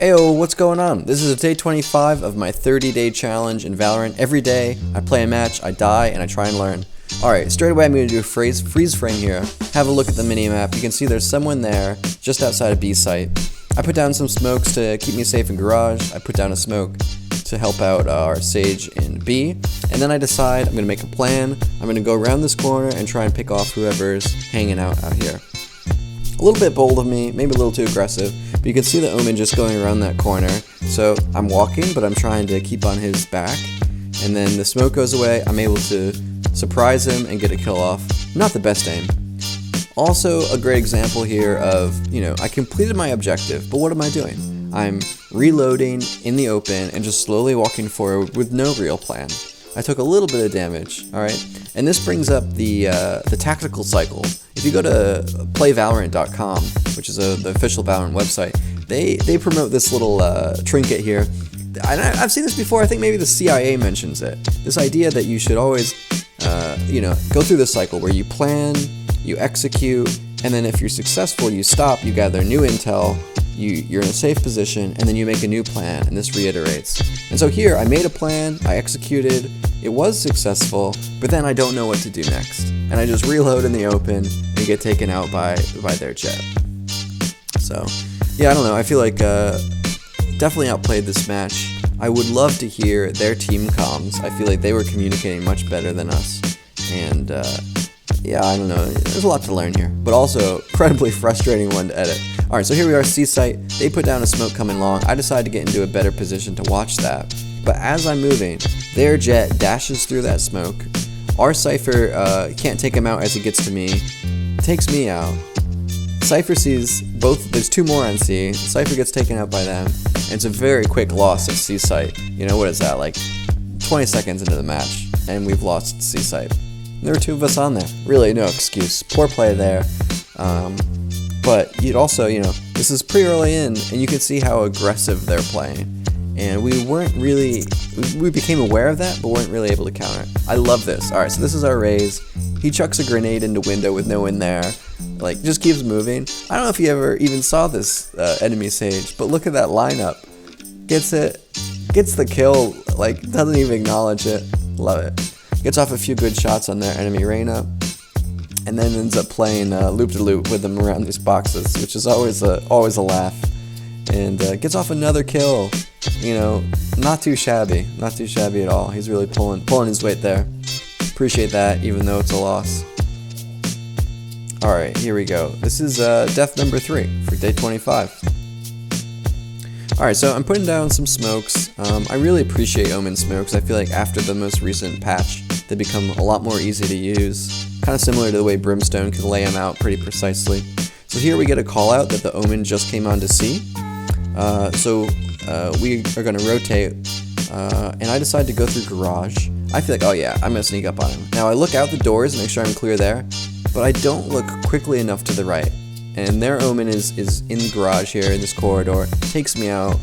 Ayo, what's going on? This is day 25 of my 30-day challenge in Valorant. Every day, I play a match, I die, and I try and learn. Alright, straight away I'm going to do a freeze frame here. Have a look at the mini-map. You can see there's someone there, just outside of B site. I put down some smokes to keep me safe in garage. I put down a smoke to help out our Sage in B. And then I decide I'm going to make a plan. I'm going to go around this corner and try and pick off whoever's hanging out here. A little bit bold of me, maybe a little too aggressive, but you can see the Omen just going around that corner. So I'm walking, but I'm trying to keep on his back. And then the smoke goes away, I'm able to surprise him and get a kill off. Not the best aim. Also a great example here of, I completed my objective, but what am I doing? I'm reloading in the open and just slowly walking forward with no real plan. I took a little bit of damage, alright? And this brings up the tactical cycle. If you go to playvalorant.com, which is the official Valorant website, they promote this little trinket here. I've seen this before. I think maybe the CIA mentions it. This idea that you should always, go through this cycle where you plan, you execute, and then if you're successful, you stop, you gather new intel, you're in a safe position, and then you make a new plan, and this reiterates. And so here, I made a plan, I executed, it was successful, but then I don't know what to do next. And I just reload in the open and get taken out by their jet. So, yeah, I don't know, I feel like definitely outplayed this match. I would love to hear their team comms. I feel like they were communicating much better than us. And, yeah, I don't know, there's a lot to learn here, but also incredibly frustrating one to edit. Alright, so here we are, C site, they put down a smoke coming long. I decided to get into a better position to watch that, but as I'm moving, their jet dashes through that smoke. Our Cypher can't take him out as he gets to me, takes me out. Cypher sees both, there's two more on C, Cypher gets taken out by them, and it's a very quick loss at C site. What is that, like 20 seconds into the match, and we've lost C site. There were two of us on there. Really, no excuse. Poor play there. But you'd also, this is pretty early in, and you can see how aggressive they're playing. And we became aware of that, but weren't really able to counter it. I love this. Alright, so this is our raise. He chucks a grenade into window with no one there. Like, just keeps moving. I don't know if you ever even saw this enemy Sage, but look at that lineup. Gets it, gets the kill, like, doesn't even acknowledge it. Love it. Gets off a few good shots on their enemy Reyna, and then ends up playing loop-de-loop with them around these boxes, which is always a laugh. And gets off another kill. Not too shabby at all. He's really pulling his weight there. Appreciate that, even though it's a loss. Alright, here we go. This is death number 3 for day 25. Alright, so I'm putting down some smokes. I really appreciate Omen smokes. I feel like after the most recent patch, they become a lot more easy to use. Kind of similar to the way Brimstone can lay them out pretty precisely. So here we get a call out that the Omen just came on to C. We are going to rotate, and I decide to go through garage. I feel like, oh yeah, I'm going to sneak up on him. Now I look out the doors and make sure I'm clear there, but I don't look quickly enough to the right. And their Omen is in the garage here, in this corridor, takes me out.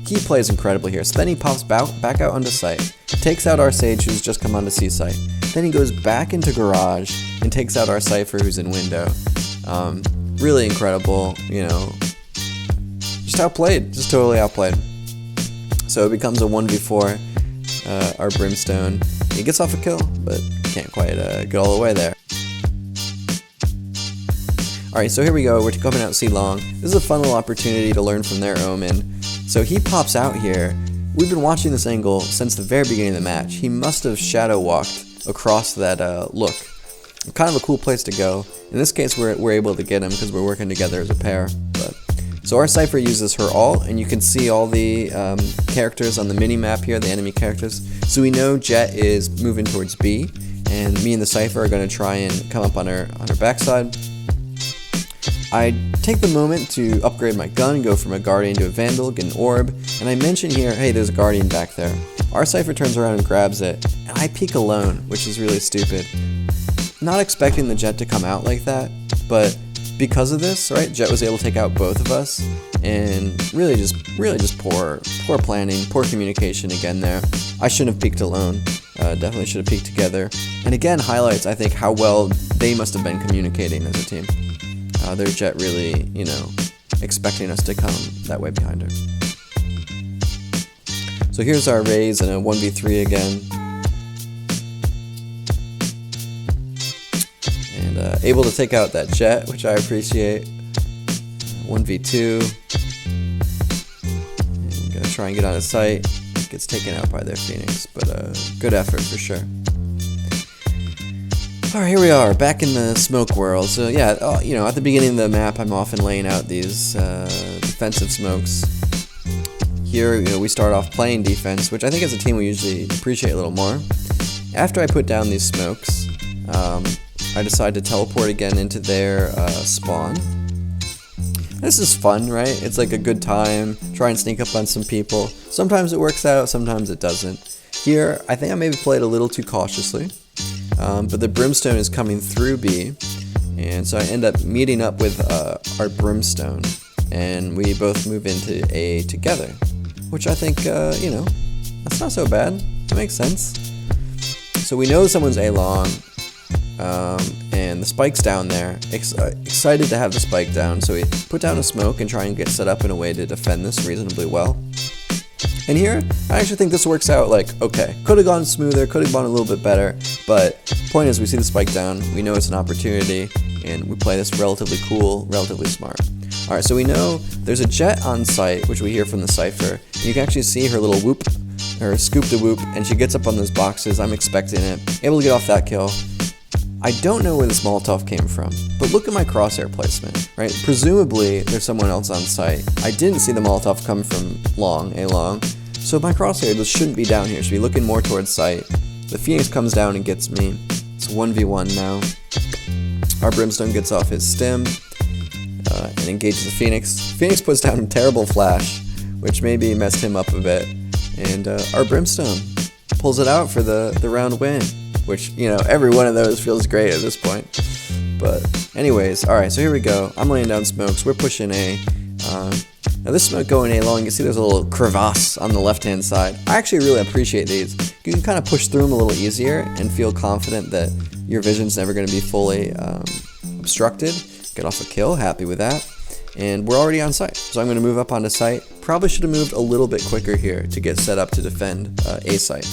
He plays incredibly here, so then he pops back out onto site, takes out our Sage who's just come onto C site. Then he goes back into garage and takes out our Cypher who's in window. Really incredible, just outplayed, just totally outplayed. So it becomes a 1v4, our Brimstone. He gets off a kill, but can't quite get all the way there. Alright, so here we go, we're coming out C long. This is a fun little opportunity to learn from their Omen. So he pops out here. We've been watching this angle since the very beginning of the match. He must have shadow walked across that look. Kind of a cool place to go. In this case, we're able to get him because we're working together as a pair. So our Cypher uses her ult, and you can see all the characters on the mini-map here, the enemy characters. So we know Jet is moving towards B, and me and the Cypher are going to try and come up on her backside. I take the moment to upgrade my gun, go from a Guardian to a Vandal, get an orb, and I mention here, hey, there's a Guardian back there. Our Cypher turns around and grabs it, and I peek alone, which is really stupid. Not expecting the Jet to come out like that, but because of this, right, Jet was able to take out both of us, and really just poor planning, poor communication again there. I shouldn't have peeked alone, definitely should have peeked together, and again highlights, I think, how well they must have been communicating as a team. Their Jet really, expecting us to come that way behind her. So here's our Raze in a 1v3 again. And able to take out that Jet, which I appreciate. 1v2. And gonna try and get on a site. Gets taken out by their Phoenix, but good effort for sure. Alright, here we are, back in the smoke world. So yeah, you know, at the beginning of the map, I'm often laying out these defensive smokes. Here, you know, we start off playing defense, which I think as a team we usually appreciate a little more. After I put down these smokes, I decide to teleport again into their spawn. This is fun, right? It's like a good time, try and sneak up on some people. Sometimes it works out, sometimes it doesn't. Here, I think I maybe played a little too cautiously, but the Brimstone is coming through B, and so I end up meeting up with our Brimstone, and we both move into A together, which I think, you know, that's not so bad. It makes sense. So we know someone's A long, and the spike's down there. Excited to have the spike down, so we put down a smoke and try and get set up in a way to defend this reasonably well. And here, I actually think this works out like, okay, could have gone smoother, could have gone a little bit better, but point is we see the spike down, we know it's an opportunity, and we play this relatively cool, relatively smart. Alright, so we know there's a Jet on site, which we hear from the Cypher. You can actually see her little whoop, her scoop to whoop, and she gets up on those boxes. I'm expecting it. Able to get off that kill. I don't know where this Molotov came from, but look at my crosshair placement, right? Presumably, there's someone else on site. I didn't see the Molotov come from A long, so my crosshair just shouldn't be down here. Should be looking more towards site. The Phoenix comes down and gets me. It's 1v1 now. Our Brimstone gets off his stim and engages the Phoenix. Phoenix puts down a terrible flash, which maybe messed him up a bit, and our Brimstone pulls it out for the round win. Which, you know, every one of those feels great at this point. But anyways, alright, so here we go. I'm laying down smokes. We're pushing A. Now this smoke going A long, you can see there's a little crevasse on the left-hand side. I actually really appreciate these. You can kind of push through them a little easier and feel confident that your vision's never going to be fully obstructed. Get off a kill, happy with that. And we're already on site, so I'm going to move up onto site. Probably should have moved a little bit quicker here to get set up to defend A site,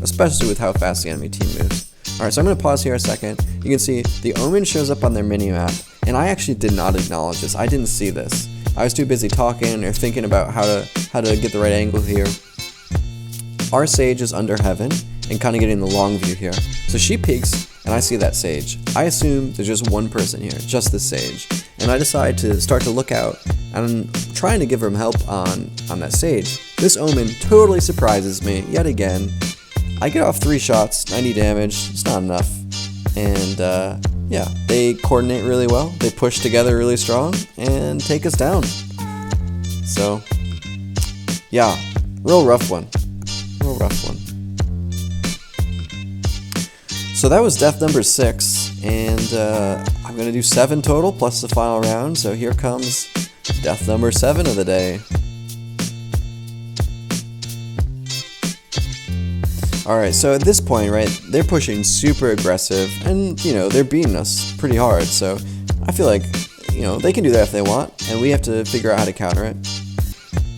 especially with how fast the enemy team moves. Alright, so I'm going to pause here a second. You can see the Omen shows up on their mini-map, and I actually did not acknowledge this. I didn't see this. I was too busy talking or thinking about how to get the right angle here. Our Sage is under Heaven and kind of getting the long view here. So she peeks, and I see that Sage. I assume there's just one person here, just the Sage. And I decide to start to look out, and I'm trying to give him help on that Sage. This Omen totally surprises me, yet again. I get off 3 shots, 90 damage, it's not enough. And yeah, they coordinate really well, they push together really strong, and take us down. So, yeah, real rough one. Real rough one. So that was death number 6, and I'm going to do 7 total, plus the final round, so here comes death number 7 of the day. Alright, so at this point, right, they're pushing super aggressive, and, you know, they're beating us pretty hard, so I feel like, you know, they can do that if they want, and we have to figure out how to counter it.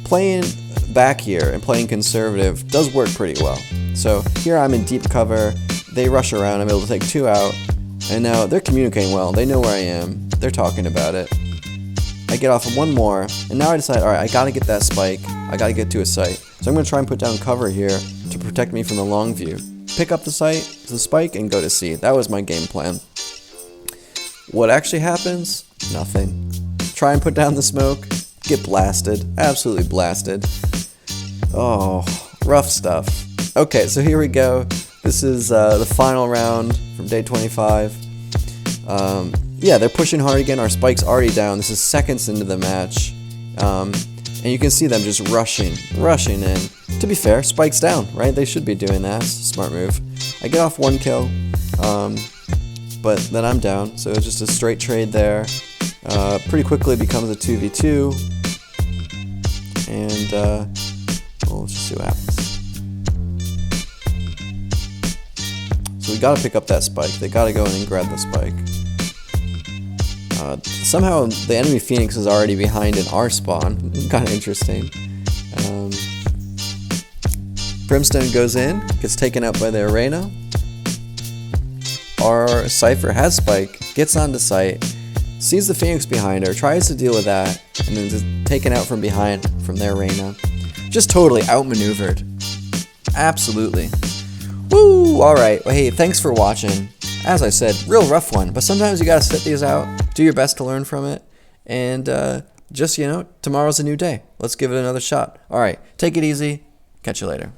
Playing back here and playing conservative does work pretty well. So here I'm in deep cover, they rush around, I'm able to take 2 out, and now they're communicating well, they know where I am, they're talking about it. I get off of 1 more, and now I decide, alright, I gotta get that spike, I gotta get to a site. So I'm gonna try and put down cover here to protect me from the long view. Pick up the spike, and go to C. That was my game plan. What actually happens? Nothing. Try and put down the smoke, get blasted, absolutely blasted. Oh, rough stuff. Okay, so here we go. This is the final round from day 25. Yeah, they're pushing hard again. Our spike's already down. This is seconds into the match. And you can see them just rushing in. To be fair, spike's down, right? They should be doing that. Smart move. I get off 1 kill, but then I'm down. So it's just a straight trade there. Pretty quickly becomes a 2v2. And, well, let's just see what happens. So we gotta pick up that spike. They gotta go in and grab the spike. Somehow the enemy Phoenix is already behind in our spawn. Kind of interesting. Brimstone goes in, gets taken out by the Arena. Our Cypher has Spike, gets onto site, sees the Phoenix behind her, tries to deal with that, and then is taken out from behind from their Reyna. Just totally outmaneuvered. Absolutely. Woo! Alright, well hey, thanks for watching. As I said, real rough one, but sometimes you gotta sit these out, do your best to learn from it, and just, tomorrow's a new day. Let's give it another shot. Alright, take it easy. Catch you later.